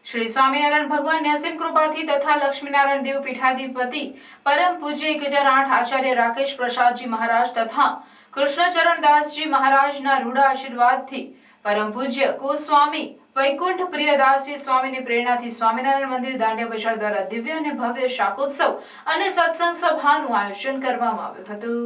श्री स्वामीनारायण भगवान ने असीम कृपाथी तथा लक्ष्मीनारायण देव पीठाधिपति परम पूज्य 1008 आचार्य राकेश प्रसाद जी महाराज तथा कृष्णचरण दास जी महाराज ना रूढ़ आशीर्वाद थी परम पूज्य गोस्वामी वैकुंठ प्रियदास जी स्वामी ની પ્રેરણાથી સ્વામિનારાયણ મંદિર દાંડિયા બજાર દ્વારા દિવ્ય અને ભવ્ય શાકોત્સવ અને સત્સંગ સભાનું આયોજન કરવામાં આવ્યું હતું।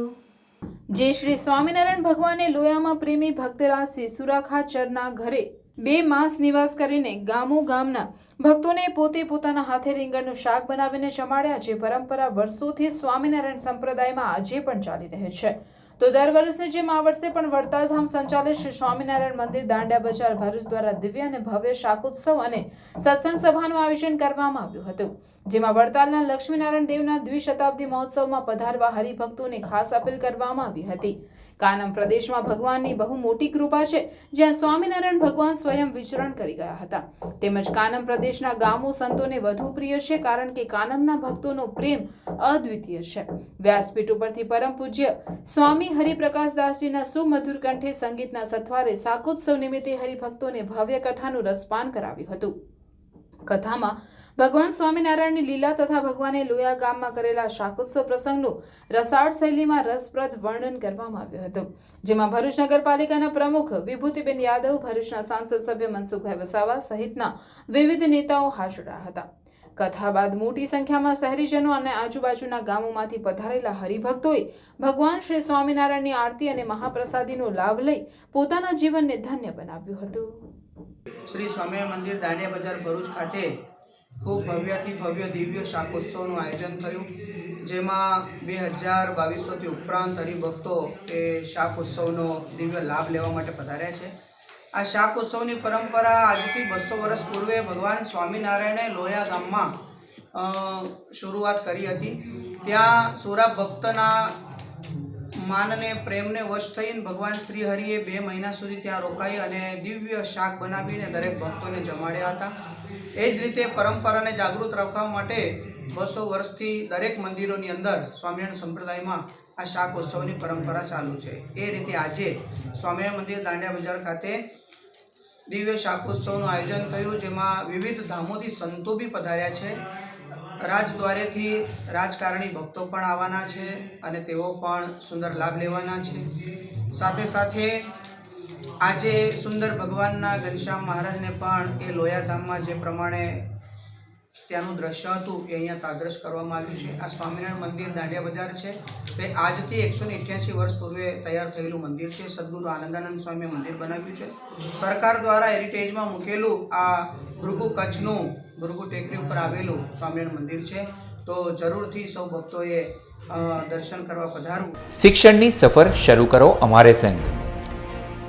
જે શ્રી સ્વામિનારાયણ ભગવાને લોયામાં પ્રેમી ભક્તરાજ સુરાખાચરના ઘરે 2 માસ નિવાસ કરીને ગામો ગામના ભક્તોને પોતે પોતાના હાથે રીંગણનું શાક બનાવીને જમાડ્યા, જે પરંપરા વર્ષોથી સ્વામિનારાયણ સંપ્રદાયમાં આજે પણ ચાલી રહી છે। તો દર વર્ષની જેમ આ વર્ષે પણ વડતાલધામ સંચાલિત શ્રી સ્વામિનારાયણ મંદિર દાંડિયા બજાર ભરૂચ દ્વારા દિવ્ય અને ભવ્ય શાકોત્સવ અને સત્સંગ સભાનું આયોજન કરવામાં આવ્યું હતું, જેમાં વડતાલના લક્ષ્મીનારાયણ દેવના દ્વિશતાબ્દી મહોત્સવમાં પધારવા હરિભક્તોને ખાસ અપીલ કરવામાં આવી હતી। કાનમ પ્રદેશમાં ભગવાનની બહુ મોટી કૃપા છે, જ્યાં સ્વામિનારાયણ ભગવાન સ્વયં વિચરણ કરી ગયા હતા, તેમજ કાનમ પ્રદેશના ગામો સંતોને વધુ પ્રિય છે, કારણ કે કાનમના ભક્તોનો પ્રેમ અદ્વિતીય છે। વ્યાસપીઠ ઉપરથી પરમ પૂજ્ય સ્વામી હરિપ્રકાશદાસજીના સુમધુર કંઠે સંગીતના સથવારે શાકોત્સવ નિમિત્તે હરિભક્તોને ભવ્ય કથાનું રસપાન કરાવ્યું હતું। કથામાં ભગવાન સ્વામિનારાયણની લીલા તથા ભગવાને લોયા ગામમાં કરેલા શાકોત્સવ પ્રસંગનું રસાળ શૈલીમાં રસપ્રદ વર્ણન કરવામાં આવ્યું હતું, જેમાં ભરૂચ નગરપાલિકાના પ્રમુખ વિભૂતિબેન યાદવ, ભરૂચના સાંસદ સભ્ય મનસુખભાઈ વસાવા સહિતના વિવિધ નેતાઓ હાજર હતા। કથા બાદ મોટી સંખ્યામાં શહેરીજનો અને આજુબાજુના ગામોમાંથી પધારેલા હરિભક્તોએ ભગવાન શ્રી સ્વામિનારાયણની આરતી અને મહાપ્રસાદીનો લાભ લઈ પોતાના જીવનને ધન્ય બનાવ્યું હતું। શ્રી સ્વામિનારાયણ મંદિર દાંડિયા બજાર ભરૂચ ખાતે ખૂબ ભવ્યથી ભવ્ય દિવ્ય શાકોત્સવનું આયોજન થયું, જેમાં 2200થી ઉપરાંત હરિભક્તો એ શાકોત્સવનો દિવ્ય લાભ લેવા માટે પધાર્યા છે। આ શાકોત્સવની પરંપરા આજથી 200 વર્ષ પૂર્વે ભગવાન સ્વામિનારાયણે લોયા ગામમાં શરૂઆત કરી હતી। ત્યાં સુરા ભક્તના માનને પ્રેમને વશ થઈને ભગવાન શ્રી હરિએ 2 મહિના સુધી ત્યાં રોકાઈ અને દિવ્ય શાક બનાવીને દરેક ભક્તોને જમાડ્યા હતા। એ જ રીતે પરંપરાને જાગૃત રાખવા માટે 200 વર્ષથી દરેક મંદિરોની અંદર સ્વામિનારાયણ સંપ્રદાયમાં આ શાકોત્સવની પરંપરા ચાલુ છે। એ રીતે આજે સ્વામિનારાયણ મંદિર દાંડિયા બજાર ખાતે દિવ્ય શાકોત્સવનું આયોજન થયું, જેમાં વિવિધ ધામોથી સંતો બી પધાર્યા છે। રાજદ્વારેથી રાજકારણી ભક્તો પણ આવવાના છે અને તેઓ પણ સુંદર લાભ લેવાના છે। સાથે સાથે આજે સુંદર ભગવાનના ઘનશ્યામ મહારાજને પણ એ લોયાધામમાં જે પ્રમાણે ત્યાંનું દ્રશ્ય હતું એ અહીંયા તાદ્રશ કરવામાં આવ્યું છે। આ સ્વામિનારાયણ મંદિર દાંડિયા બજાર છે તે આજથી 188 વર્ષ પૂર્વે તૈયાર થયેલું મંદિર છે। સદગુરુ આનંદાનંદ સ્વામીએ મંદિર બનાવ્યું છે। સરકાર દ્વારા હેરિટેજમાં મૂકેલું આ ભૃગુ કચ્છનું ભૃગુ ટેકરી ઉપર આવેલું સ્વામિનારાયણ મંદિર છે, તો જરૂરથી સૌ ભક્તોએ દર્શન કરવા પધારવું। શિક્ષણની સફર શરૂ કરો અમારે સંગ।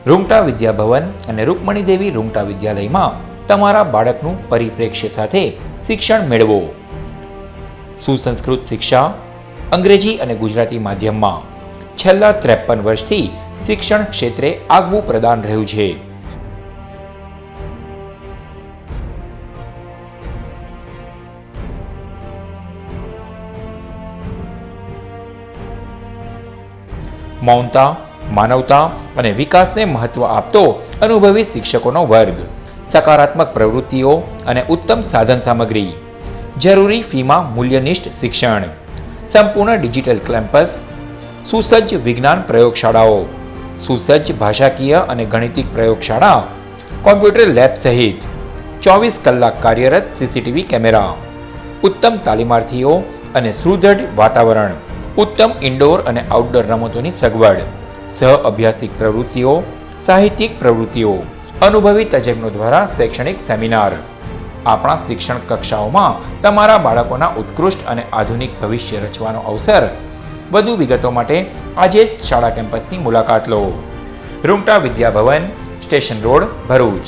રૂંગટા વિદ્યાભવન અને રૂકમણી દેવી રૂંગટા વિદ્યાલયમાં તમારા બાળકનું પરિપ્રેક્ષ્ય સાથે શિક્ષણ મેળવો। સુસંસ્કૃત શિક્ષા અંગ્રેજી અને ગુજરાતી માધ્યમમાં છેલ્લા 53 વર્ષથી શિક્ષણ ક્ષેત્રે આગવું પ્રદાન રહ્યું છે। મૌનતા, માનવતા અને વિકાસને મહત્વ આપતો અનુભવી શિક્ષકોનો વર્ગ, સકારાત્મક પ્રવૃત્તિઓ અને ઉત્તમ સાધન સામગ્રી, જરૂરી ફીમાં મૂલ્યનિષ્ઠ શિક્ષણ, સંપૂર્ણ ડિજિટલ કેમ્પસ, સુસજ્જ વિજ્ઞાન પ્રયોગશાળાઓ, સુસજ્જ ભાષાકીય અને ગણિતિક પ્રયોગશાળા, કોમ્પ્યુટર લેબ સહિત 24 કલાક કાર્યરત સીસીટીવી કેમેરા, ઉત્તમ તાલીમાર્થીઓ અને સુદૃઢ વાતાવરણ, ઉત્તમ ઇન્ડોર અને આઉટડોર રમતોની સગવડ, સહ અભ્યાસિક પ્રવૃત્તિઓ, સાહિત્યિક પ્રવૃત્તિઓ, અનુભવી તજજ્ઞો દ્વારા શૈક્ષણિક સેમિનાર। આપણા શિક્ષણ કક્ષાઓમાં તમારા બાળકોના ઉત્કૃષ્ટ અને આધુનિક ભવિષ્ય રચવાનો અવસર। વધુ વિગતો માટે આજે જ શાળા કેમ્પસની મુલાકાત લો। Rungta Vidyabhavan, station road, Bharuch.